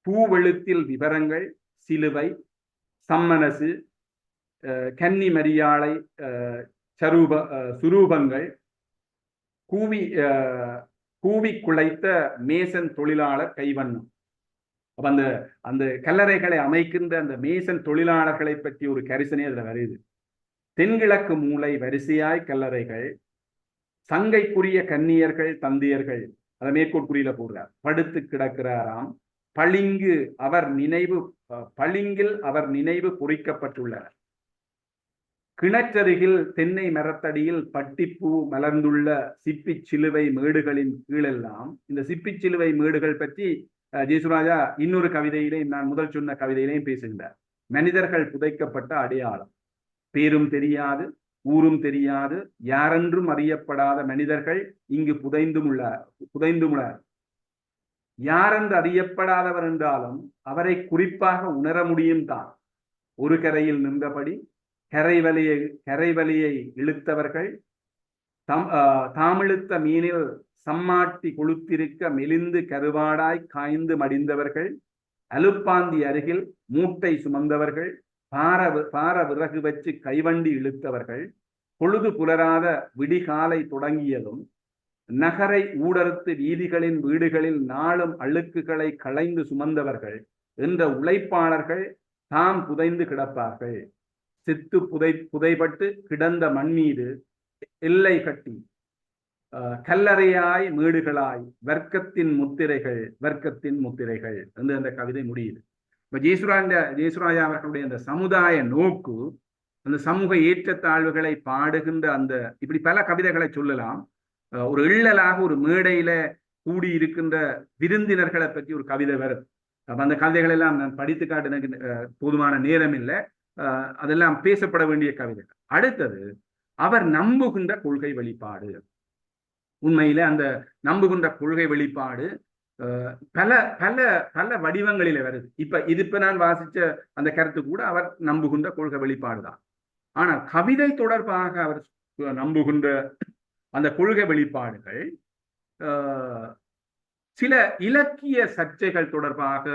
பூவெழுத்தில் விவரங்கள், சிலுவை, சம்மனசு, கன்னி மரியாளை சுரூபங்கள், கூவி குலைத்த மேசன் தொழிலாளர் கைவண்ணம். அப்ப அந்த கல்லறைகளை அமைக்கின்ற அந்த மேசன் தொழிலாளர்களை பற்றி ஒரு கரிசனை அதுல வருது. தென்கிழக்கு மூலை வரிசையாய் கல்லறைகள், சங்கைக்குரிய கன்னியர்கள் தந்தையர்கள், அதை மேற்கோள் குறியில போடுறார். படுத்து கிடக்கிறாராம், பளிங்கில் அவர் நினைவு பொறிக்கப்பட்டுள்ளனர். கிணற்றருகில் தென்னை மரத்தடியில் பட்டிப்பூ மலர்ந்துள்ள சிப்பி சிலுவை மேடுகளின் கீழெல்லாம், இந்த சிப்பி சிலுவை மேடுகள் பற்றி ஜேசுராஜா இன்னொரு கவிதையிலேயும், நான் முதல் சொன்ன கவிதையிலையும் பேசுகின்றார். மனிதர்கள் புதைக்கப்பட்ட அடையாளம், பேரும் தெரியாது, ஊரும் தெரியாது, யாரென்றும் அறியப்படாத மனிதர்கள் இங்கு புதைந்துள்ளார். யாரென்று அறியப்படாதவர் என்றாலும் அவரை குறிப்பாக உணர முடியும் தான். ஒரு கரையில் நின்றபடி கரைவலியை இழுத்தவர்கள், தாமிழுத்த மீனில் சம்மாட்டி கொளுத்திருக்க மெலிந்து கருவாடாய் காய்ந்து மடிந்தவர்கள், அலுப்பாந்தி அருகில் மூட்டை சுமந்தவர்கள், பார விறகு வச்சு கைவண்டி இழுத்தவர்கள், பொழுது புலராத விடிகாலை தொடங்கியதும் நகரை ஊடறுத்து வீதிகளின் வீடுகளில் நாளும் அழுக்குகளை களைந்து சுமந்தவர்கள் என்ற உழைப்பாளர்கள் தாம் புதைந்து கிடப்பார்கள். செத்து புதைபட்டு கிடந்த மண் மீது எல்லை கட்டி கல்லறையாய் மேடுகளாய் வர்க்கத்தின் முத்திரைகள் என்று அந்த கவிதை முடியுது. இப்ப ஜேசுராஜா அவர்களுடைய அந்த சமுதாய நோக்கு, அந்த சமூக ஏற்றத்தாழ்வுகளை பாடுகின்ற அந்த இப்படி பல கவிதைகளை சொல்லலாம். ஒரு இள்ளலாக ஒரு மேடையில கூடி இருக்கின்ற விருந்தினர்களை பற்றி ஒரு கவிதை வருது. அந்த கவிதைகள் எல்லாம் நான் படித்து காட்ட எனக்கு போதுமான நேரம் இல்லை. அதெல்லாம் பேசப்பட வேண்டிய கவிதை. அடுத்தது அவர் நம்புகின்ற கொள்கை வெளிப்பாடு. உண்மையில அந்த நம்புகின்ற கொள்கை வெளிப்பாடு பல பல பல வடிவங்களில வருது. இப்ப நான் வாசிச்ச அந்த கருத்து கூட அவர் நம்புகின்ற கொள்கை வெளிப்பாடுதான். ஆனால் கவிதை தொடர்பாக அவர் நம்புகின்ற அந்த கொள்கை வெளிப்பாடுகள் சில இலக்கிய சர்ச்சைகள் தொடர்பாக,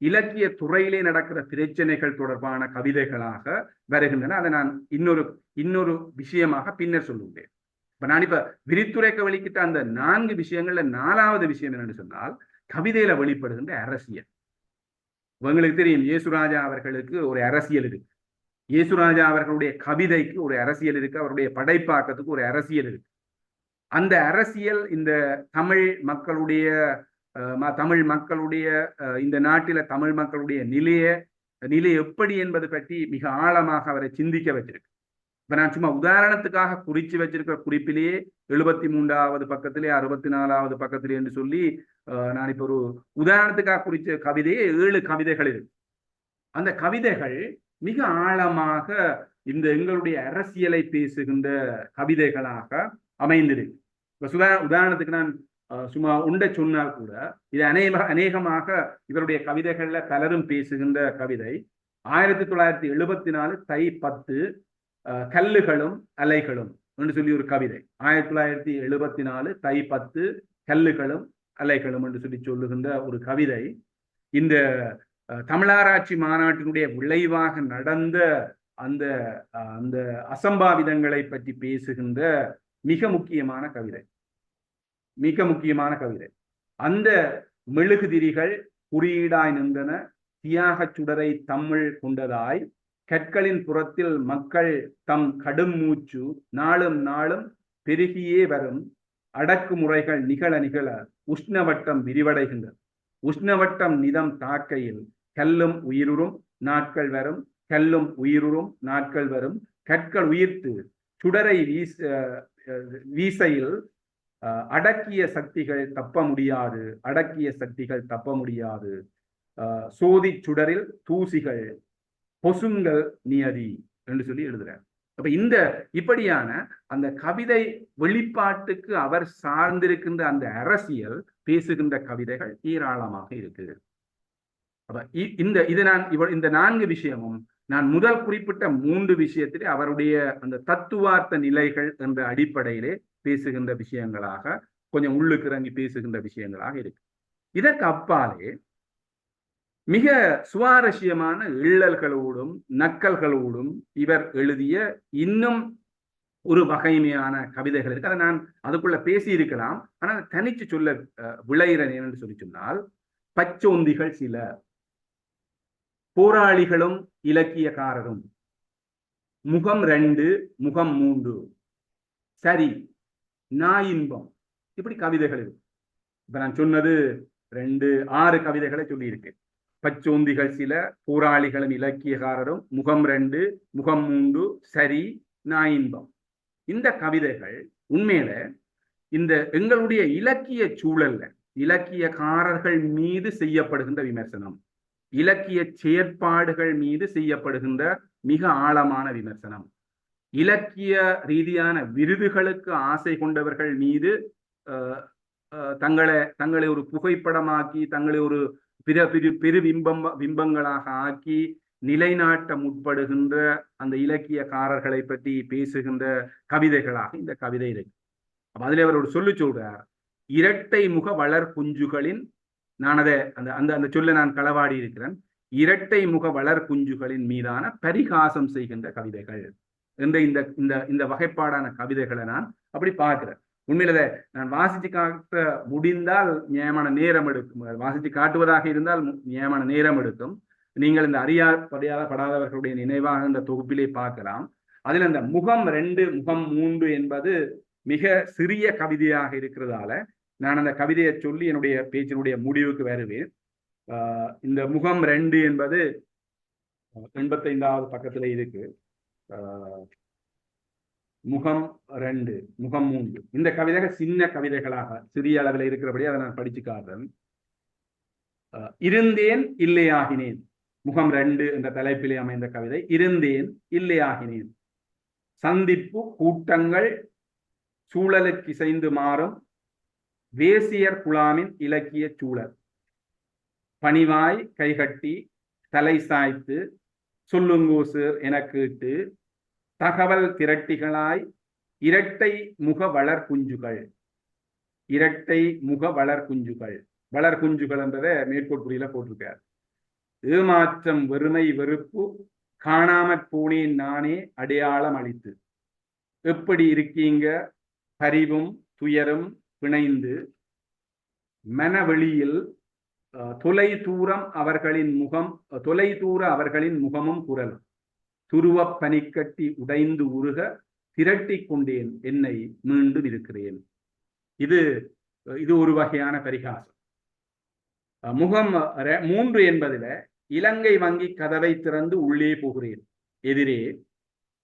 இலக்கிய துறையிலே நடக்கிற பிரச்சனைகள் தொடர்பான கவிதைகளாக வருகின்றன. அதை நான் இன்னொரு விஷயமாக பின்னர் சொல்லுகிறேன். இப்ப நான் விரித்துரைக்க வெளிக்கிட்ட அந்த 4 விஷயங்கள்ல 4வது விஷயம் என்னன்னு சொன்னால், கவிதையில வெளிப்படுகின்ற அரசியல். உங்களுக்கு தெரியும், இயேசுராஜா அவர்களுக்கு ஒரு அரசியல் இருக்கு. இயேசுராஜா அவர்களுடைய கவிதைக்கு ஒரு அரசியல் இருக்கு, அவருடைய படைப்பாக்கத்துக்கு ஒரு அரசியல் இருக்கு. அந்த அரசியல் இந்த தமிழ் மக்களுடைய இந்த நாட்டில தமிழ் மக்களுடைய நிலை எப்படி என்பது பற்றி மிக ஆழமாக அவரை சிந்திக்க வச்சிருக்கு. இப்ப நான் சும்மா உதாரணத்துக்காக குறிச்சு வச்சிருக்கிற குறிப்பிலேயே 73வது பக்கத்திலே 64வது பக்கத்திலே என்று சொல்லி நான் இப்ப ஒரு உதாரணத்துக்காக குறிச்ச கவிதையே 7 கவிதைகள் இருக்கு. அந்த கவிதைகள் மிக ஆழமாக இந்த எங்களுடைய அரசியலை பேசுகின்ற கவிதைகளாக அமைந்திருக்கு. இப்ப உதாரணத்துக்கு நான் சும்மா உண்டை சொன்னால் கூட இது அநேகமாக இவருடைய கவிதைகள்ல பலரும் பேசுகின்ற கவிதை 1974 தை 10 கல்லுகளும் அலைகளும் என்று சொல்லி ஒரு கவிதை. 1974 தை 10 கல்லுகளும் அலைகளும் என்று சொல்லி சொல்லுகின்ற ஒரு கவிதை. இந்த தமிழாராய்ச்சி மாநாட்டினுடைய விளைவாக நடந்த அந்த அந்த அசம்பாவிதங்களை பற்றி பேசுகின்ற மிக முக்கியமான கவிதை, மிக முக்கியமான கவிதை. அந்த மெழுகுதிரிகள் குறியீடாய் நின்றன, தியாக சுடரை தம்மில் கொண்டதாய், கற்களின் புறத்தில் மக்கள் தம் கடும் மூச்சு நாளும் நாளும் பெருகியே வரும், அடக்குமுறைகள் நிகழ நிகழ உஷ்ணவட்டம் விரிவடைகின்றது, உஷ்ணவட்டம் நிதம் தாக்கையில் கல்லும் உயிருறும் நாட்கள் வரும், கல்லும் உயிருறும் நாட்கள் வரும், கற்கள் உயிர்த்து சுடரை வீசையில் அடக்கிய சக்திகள் தப்ப முடியாது, அடக்கிய சக்திகள் தப்ப முடியாது, சோதி சுடரில் தூசிகள் பொசுங்கள் நியதி என்று சொல்லி எழுதுறார். அப்ப இந்த இப்படியான அந்த கவிதை வெளிப்பாட்டுக்கு அவர் சார்ந்திருக்கின்ற அந்த அரசியல் பேசுகின்ற கவிதைகள் ஏராளமாக இருக்கு. அப்ப இந்த 4 விஷயமும் நான் முதல் குறிப்பிட்ட 3 விஷயத்திலே அவருடைய அந்த தத்துவார்த்த நிலைகள் என்ற அடிப்படையிலே பேசுகின்ற விஷயங்களாக, கொஞ்சம் உள்ளுக்கு இறங்கி பேசுகின்ற விஷயங்களாக இருக்கு. இதற்கு அப்பாலே மிக சுவாரஸ்யமான இள்ளல்களோடும் நக்கல்களோடும் இவர் எழுதிய இன்னும் ஒரு வகைமையான கவிதைகள் இருக்கு. அதை நான் அதுக்குள்ள பேசி இருக்கலாம், ஆனால் தனிச்சு சொல்ல விளைகிறேன் என்று சொல்லி சொன்னால், பச்சோந்திகள் சில, போராளிகளும் இலக்கியக்காரரும், முகம் 2 முகம் 3, சரி, நாயின்பம், இப்படி கவிதைகள் இருக்கு. இப்ப நான் சொன்னது 6 கவிதைகளை சொல்லியிருக்கேன். பச்சோந்திகள் சில, போராளிகளும் இலக்கியக்காரரும், முகம் 2 முகம் 3, சரி, நாயின்பம். இந்த கவிதைகள் உண்மையில இந்த எங்களுடைய இலக்கிய சூழல்ல இலக்கியக்காரர்கள் மீது செய்யப்படுகின்ற விமர்சனம், இலக்கிய செயற்பாடுகள் மீது செய்யப்படுகின்ற மிக ஆழமான விமர்சனம், இலக்கிய ரீதியான விருதுகளுக்கு ஆசை கொண்டவர்கள் மீது தங்களை ஒரு புகைப்படமாக்கி, தங்களை ஒரு பெரு பிம்பங்களாக ஆக்கி நிலைநாட்ட முற்படுகின்ற அந்த இலக்கியக்காரர்களை பற்றி பேசுகின்ற கவிதைகளாக இந்த கவிதை இருக்கு. அப்ப அதுல அவர் ஒரு சொல்றார், இரட்டை முக வளர் குஞ்சுகளின், நான் அதை அந்த சொல்ல நான் களவாடி இருக்கிறேன், இரட்டை முக வளர் குஞ்சுகளின் மீதான பரிகாசம் செய்கின்ற கவிதைகள் என்ற இந்த வகைப்பாடான கவிதைகளை நான் அப்படி பார்க்கிறேன். உண்மையில நான் வாசிச்சு காட்ட முடிந்தால் நியாயமான நேரம் எடுக்கும், வாசிச்சு காட்டுவதாக இருந்தால் நியாயமான நேரம் எடுக்கும். நீங்கள் இந்த படாதவர்களுடைய நினைவாக இந்த தொகுப்பிலே பார்க்கலாம். அதில் அந்த முகம் 2 முகம் 3 என்பது மிக சிறிய கவிதையாக இருக்கிறதால நான் அந்த கவிதையை சொல்லி என்னுடைய பேச்சினுடைய முடிவுக்கு வருவேன். இந்த முகம் 2 என்பது 85வது பக்கத்துல இருக்கு. முகம் 2 முகம் 3 இந்த கவிதைகள் சின்ன கவிதைகளாக சிறிய அளவில் இருக்கிறபடி அதை நான் படிச்சு காட்டுறேன். இருந்தேன் இல்லையாகினேன், முகம் 2 என்ற தலைப்பிலே அமைந்த கவிதை. இருந்தேன் இல்லையாகினேன், சந்திப்பு கூட்டங்கள் சூழலுக்கு இசைந்து மாறும் வேசியர் குழாமின் இலக்கிய சூழல், பணிவாய் கைகட்டி தலை சாய்த்து சொல்லுங்கோ சார் என கேட்டு தகவல் திரட்டிகளாய் இரட்டை முக வளர் குஞ்சுகள், இரட்டை முக வளர் குஞ்சுகள், வளர் குஞ்சுகள் என்றதை மேற்கோட்புரியில போட்டிருக்கார். ஏமாற்றம் வெறுமை வெறுப்பு காணாமற் போனேன் நானே அடையாளம் அளித்து, எப்படி இருக்கீங்க பரிவும் துயரும் பிணைந்து, மனவெளியில் தொலை தூர அவர்களின் முகமும் குரலும், துருவ பனிக்கட்டி உடைந்து உருக திரட்டி கொண்டேன் என்னை மீண்டும் இருக்கிறேன். இது ஒரு வகையான பரிகாசம். முகம் 3 என்பதுல இலங்கை வங்கி கதவை திறந்து உள்ளே போகிறேன், எதிரே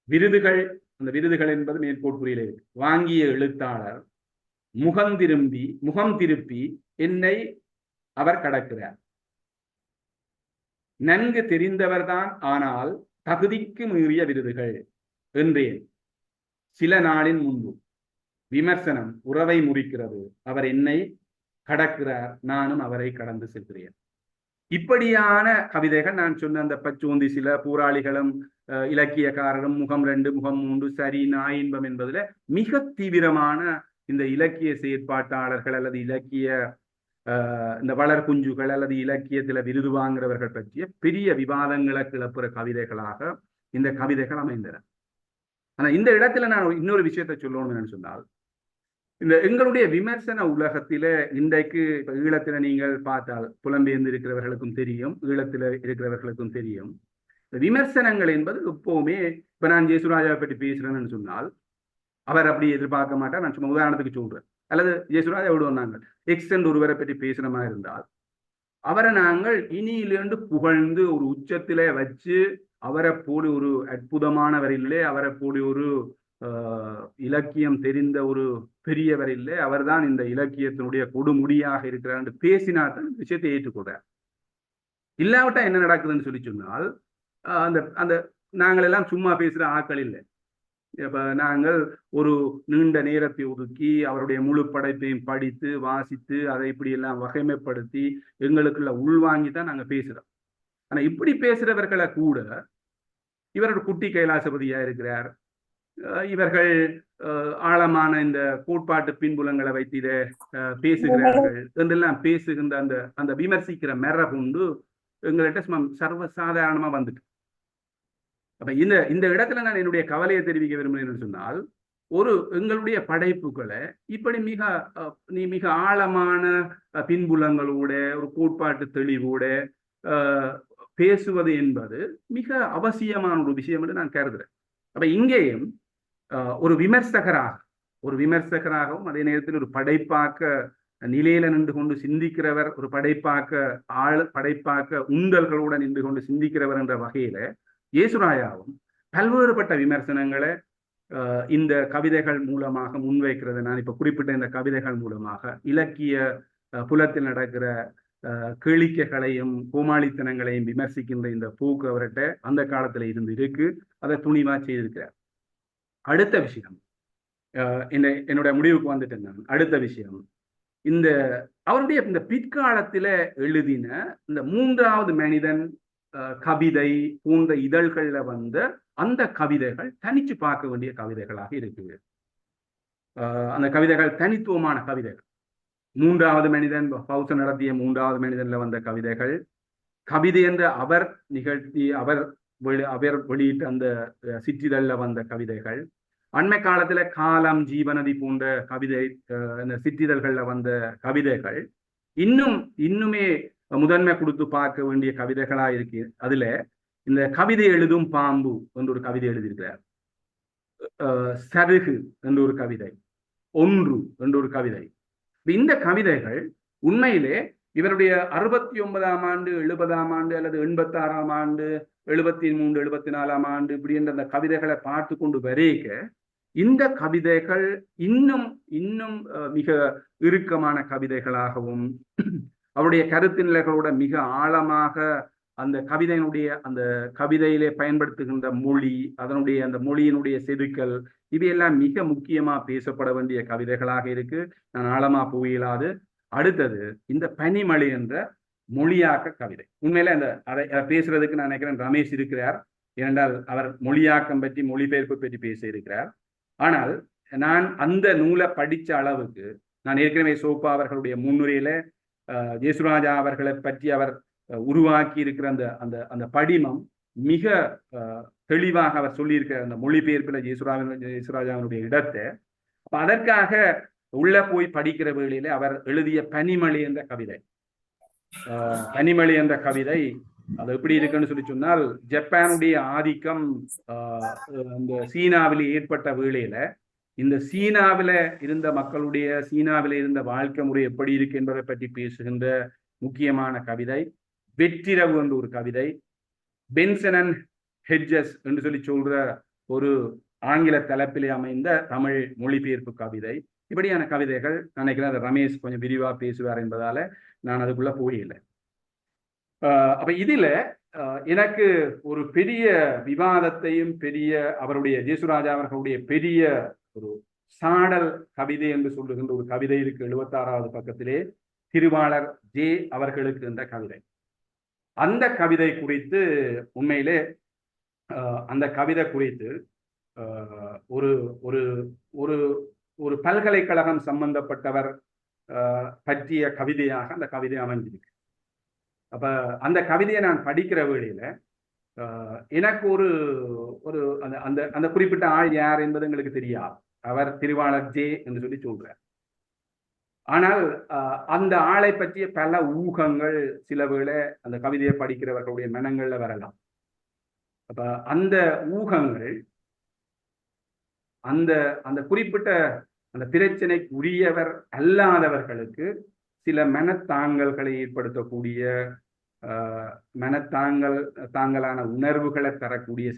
விருதுகள், அந்த விருதுகள் என்பது மேற்கோட்புரியில இருக்கு, வாங்கிய எழுத்தாளர் முகம் திருப்பி என்னை அவர் கடக்கிறார். நன்கு தெரிந்தவர்தான், ஆனால் தகுதிக்கு மீறிய விருதுகள் என்றேன் சில நாளின் முன்பு. விமர்சனம் உறவை முறிக்கிறது, அவர் என்னை கடக்கிறார், நானும் அவரை கடந்து செல்கிறேன். இப்படியான கவிதைகள் நான் சொன்ன அந்த பச்சோந்தி சில, போராளிகளும் இலக்கியக்காரரும், முகம் 2 முகம் 3, சரி, நாயின்பம் என்பதுல மிக தீவிரமான இந்த இலக்கிய செயற்பாட்டாளர்கள் அல்லது இலக்கிய இந்த வளர் குஞ்சுகள் அல்லது இலக்கியத்துல விருது வாங்குறவர்கள் பற்றிய பெரிய விவாதங்களை கிளப்புற கவிதைகளாக இந்த கவிதைகள் அமைந்தன. ஆனா இந்த இடத்துல நான் இன்னொரு விஷயத்தை சொல்லணும்னு சொன்னால், இந்த எங்களுடைய விமர்சன உலகத்தில இன்றைக்கு இப்ப ஈழத்துல நீங்கள் பார்த்தால் புலம்பெயர்ந்து இருக்கிறவர்களுக்கும் தெரியும், ஈழத்துல இருக்கிறவர்களுக்கும் தெரியும். விமர்சனங்கள் என்பது எப்பவுமே, இப்ப நான் ஜேசுராஜாவை பற்றி பேசுறேன்னு சொன்னால் அவர் அப்படி எதிர்பார்க்க மாட்டார். நான் சும்மா உதாரணத்துக்கு சொல்றேன். அல்லது ஜேசுராஜா விடுவோம், நாங்கள் எக்ஸ் என்று ஒருவரை பற்றி பேசுற மாதிரி இருந்தால் அவரை நாங்கள் இனியிலிருந்து புகழ்ந்து ஒரு உச்சத்திலே வச்சு அவரை போல ஒரு அற்புதமானவர் இல்லை, அவரை போல ஒரு இலக்கியம் தெரிந்த ஒரு பெரியவர் இல்லை, அவர்தான் இந்த இலக்கியத்தினுடைய கொடுமுடியாக இருக்கிறார் என்று பேசினால்தான் விஷயத்தை ஏற்றுக்கொள்றார். இல்லாவிட்டா என்ன நடக்குதுன்னு சொல்லி சொன்னால், அந்த அந்த நாங்கள் எல்லாம் சும்மா பேசுற ஆட்கள் இல்லை. இப்ப நாங்கள் ஒரு நீண்ட நேரத்தை ஒதுக்கி அவருடைய முழு படைப்பையும் படித்து வாசித்து அதை இப்படி எல்லாம் வகைமைப்படுத்தி எங்களுக்குள்ள உள்வாங்கி தான் நாங்க பேசுறோம். ஆனா இப்படி பேசுறவர்களை கூட இவரோட குட்டி கைலாசபதியா இருக்கிறார், இவர்கள் ஆழமான இந்த கோட்பாட்டு பின்புலங்களை வைத்து இதை பேசுகிறார்கள் என்றெல்லாம் பேசுகின்ற அந்த அந்த விமர்சிக்கிற மெரகுண்டு எங்கள்கிட்ட சர்வசாதாரணமா வந்துட்டு. அப்ப இந்த இடத்துல நான் என்னுடைய கவலையை தெரிவிக்க விரும்புகிறேன் சொன்னால், ஒரு எங்களுடைய படைப்புகளை இப்படி மிக ஆழமான பின்புலங்களோட ஒரு கோட்பாட்டு தெளிவோட பேசுவது என்பது மிக அவசியமான ஒரு விஷயம் என்று நான் கருதுறேன். அப்ப இங்கேயும் ஒரு விமர்சகராகவும் அதே நேரத்தில் ஒரு படைப்பாக்க நிலையில நின்று கொண்டு சிந்திக்கிறவர், ஒரு படைப்பாக்க உந்தல்களோட நின்று கொண்டு சிந்திக்கிறவர் என்ற வகையில இயேசுராயாவும் பல்வேறுபட்ட விமர்சனங்களை இந்த கவிதைகள் மூலமாக முன்வைக்கிறது. நான் இப்ப குறிப்பிட்ட இந்த கவிதைகள் மூலமாக இலக்கிய புலத்தில் நடக்கிற கேளிக்கைகளையும் கோமாளித்தனங்களையும் விமர்சிக்கின்ற இந்த போக்கு அவர்கிட்ட அந்த காலத்துல இருந்து இருக்கு. அதை துணிவா செய்திருக்கிறார். அடுத்த விஷயம், என்னோட முடிவுக்கு வந்துட்டேன் நான். அடுத்த விஷயம், இந்த அவருடைய இந்த பிற்காலத்துல எழுதின இந்த மூன்றாவது மனிதன் கவிதை போன்ற இதழ்கள்ல வந்த அந்த கவிதைகள் தனிச்சு பார்க்க வேண்டிய கவிதைகளாக இருக்குது. அந்த கவிதைகள் தனித்துவமான கவிதைகள். மூன்றாவது மனிதன், பௌத்த நடத்திய மூன்றாவது மனிதன்ல வந்த கவிதைகள், கவிதை என்று அவர் நிகழ்த்தி அவர் வெளியிட்ட அந்த சிற்றிதழ்ல வந்த கவிதைகள், அண்மை காலத்துல காலம், ஜீவநதி போன்ற கவிதை இந்த சிற்றிதழ்கள்ல வந்த கவிதைகள் இன்னுமே முதன்மை கொடுத்து பார்க்க வேண்டிய கவிதைகளா இருக்கு. அதுல இந்த கவிதை எழுதும் பாம்பு என்று ஒரு கவிதை எழுதியிருக்கிறார், சருகு என்று ஒரு கவிதை, ஒன்று என்று ஒரு கவிதை. இந்த கவிதைகள் உண்மையிலே இவருடைய 69ஆம் ஆண்டு, 70ஆம் ஆண்டு அல்லது 86ஆம் ஆண்டு, 73, 74ஆம் ஆண்டு இப்படி என்ற அந்த கவிதைகளை பார்த்து கொண்டு வரைக்க இந்த கவிதைகள் இன்னும் மிக இறுக்கமான கவிதைகளாகவும் அவருடைய கருத்து நிலைகளோட மிக ஆழமாக அந்த கவிதையினுடைய அந்த கவிதையிலே பயன்படுத்துகின்ற மொழி, அதனுடைய அந்த மொழியினுடைய செதுக்கல், இவையெல்லாம் மிக முக்கியமா பேசப்பட வேண்டிய கவிதைகளாக இருக்கு. நான் ஆழமா போயிடாது. அடுத்தது இந்த பனிமழை என்ற மொழியாக்க கவிதை. உண்மையில அதை பேசுறதுக்கு நான் நினைக்கிறேன் ரமேஷ் இருக்கிறார். ஏனென்றால் அவர் மொழியாக்கம் பற்றி, மொழிபெயர்ப்பு பற்றி பேச இருக்கிறார். ஆனால் நான் அந்த நூலை படிச்ச அளவுக்கு, நான் ஏற்கனவே சோப்பா அவர்களுடைய முன்னுரையில ஜேசுராஜா அவர்களை பற்றி அவர் உருவாக்கி இருக்கிற அந்த படிமம் மிக தெளிவாக அவர் சொல்லியிருக்கிற அந்த மொழிபெயர்ப்புல ஜேசுராஜாவினுடைய இடத்தை, அதற்காக உள்ள போய் படிக்கிற வேளையில அவர் எழுதிய பனிமழை என்ற கவிதை, பனிமழை என்ற கவிதை அது எப்படி இருக்குன்னு சொல்லி சொன்னால், ஜப்பானுடைய ஆதிக்கம் இந்த சீனாவிலே ஏற்பட்ட வேளையில இந்த சீனாவில இருந்த மக்களுடைய, சீனாவில இருந்த வாழ்க்கை முறை எப்படி இருக்கு என்பதை பற்றி பேசுகின்ற முக்கியமான கவிதை. வெற்றிரவு என்ற ஒரு கவிதை, பென்சன் அண்ட் ஹெட்ஜஸ் என்று சொல்லி சொல்ற ஒரு ஆங்கில தலைப்பிலே அமைந்த தமிழ் மொழிபெயர்ப்பு கவிதை. இப்படியான கவிதைகள் நினைக்கிறேன் ரமேஷ் கொஞ்சம் விரிவா பேசுவார் என்பதால நான் அதுக்குள்ள போயில்லை. அப்ப இதுல எனக்கு ஒரு பெரிய விவாதத்தையும், பெரிய அவருடைய ஜேசுராஜா அவர்களுடைய பெரிய ஒரு சாடல் கவிதை என்று சொல்லுகின்ற ஒரு கவிதை இருக்கு 76வது பக்கத்திலே, திருவாளர் ஜே அவர்களுக்கு என்ற கவிதை. அந்த கவிதை குறித்து உண்மையிலே அந்த கவிதை குறித்து ஒரு ஒரு ஒரு ஒரு பல்கலைக்கழகம் சம்பந்தப்பட்டவர் பற்றிய கவிதையாக அந்த கவிதை அமைஞ்சிருக்கு. அப்ப அந்த கவிதையை நான் படிக்கிற வேளையில எனக்கு ஒரு ஒரு அந்த அந்த அந்த குறிப்பிட்ட ஆள் யார் என்பது எங்களுக்கு தெரியாது. அவர் திருவாளர் ஜே என்று சொல்லி சொல்றார். ஆனால் அந்த ஆளை பற்றிய பல ஊகங்கள் சில வேளை அந்த கவிதையை படிக்கிறவர்களுடைய மனங்கள்ல வரலாம். அப்ப அந்த ஊகங்கள் அந்த அந்த குறிப்பிட்ட அந்த பிரச்சனைக்கு உரியவர் அல்லாதவர்களுக்கு சில மனத்தாங்கல்களை ஏற்படுத்தக்கூடிய தாங்கலான உணர்வுகளை தரக்கூடிய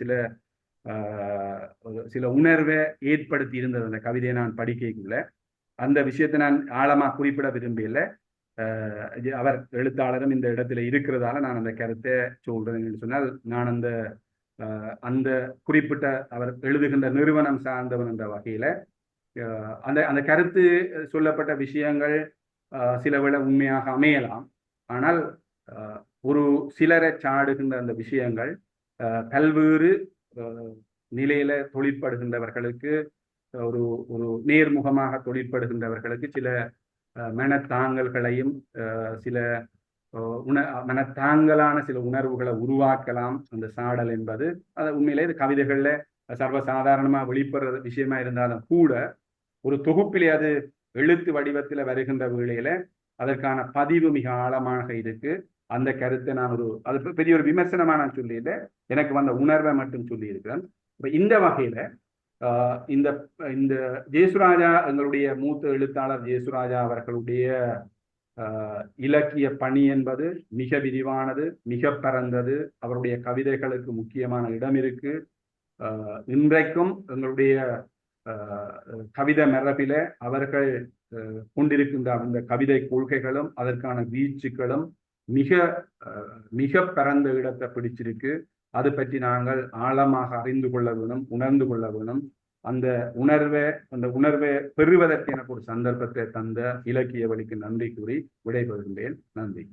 சில உணர்வை ஏற்படுத்தி இருந்தது அந்த கவிதையை நான் படிக்கக்குள்ள. அந்த விஷயத்தை நான் ஆழமா குறிப்பிட விரும்பல. அவர் எழுத்தாளரும் இந்த இடத்துல இருக்கிறதால நான் அந்த கருத்தை சொல்றேன் என்று சொன்னால், நான் அந்த குறிப்பிட்ட அவர் எழுதுகின்ற நிறுவனம் சார்ந்தவன் என்ற வகையில அந்த அந்த கருத்து சொல்லப்பட்ட விஷயங்கள் சில வேளை உண்மையாக அமையலாம். ஆனால் ஒரு சிலரை சாடுகின்ற அந்த விஷயங்கள் பல்வேறு நிலையில தொழிற்படுகின்றவர்களுக்கு ஒரு ஒரு நேர்முகமாக தொழிற்படுகின்றவர்களுக்கு சில மனத்தாங்கல்களையும் சில மனத்தாங்கலான சில உணர்வுகளை உருவாக்கலாம் அந்த சாடல் என்பது. அது உண்மையிலே இது கவிதைகள்ல சர்வசாதாரணமா வெளிப்படுற விஷயமா இருந்தாலும் கூட ஒரு தொகுப்பிலே அது எழுத்து வடிவத்தில் வருகின்ற வேளையில அதற்கான பதிவு மிக ஆழமாக இருக்கு. அந்த கருத்தை நான் அது பெரிய ஒரு விமர்சனமா நான் சொல்லியில எனக்கு வந்த உணர்வை மட்டும் சொல்லி இருக்கிறேன். இப்ப இந்த வகையில இந்த இந்த ஜேசுராஜா, எங்களுடைய மூத்த எழுத்தாளர் ஜேசுராஜா அவர்களுடைய இலக்கிய பணி என்பது மிக விரிவானது, மிக பரந்தது. அவருடைய கவிதைகளுக்கு முக்கியமான இடம் இருக்கு. இன்றைக்கும் எங்களுடைய கவிதை மரபில அவர்கள் கொண்டிருக்கின்ற அந்த கவிதை கொள்கைகளும் அதற்கான வீச்சுக்களும் மிக மிக பரந்த இடத்தை பிடிச்சிருக்கு. அது பற்றி நாங்கள் ஆழமாக அறிந்து கொள்ள வேணும், உணர்ந்து கொள்ள வேணும். அந்த உணர்வை பெறுவதற்கு எனக்கு ஒரு சந்தர்ப்பத்தை தந்த இலக்கிய வழிக்கு நன்றி கூறி விடைபெறுகின்றேன். நன்றி.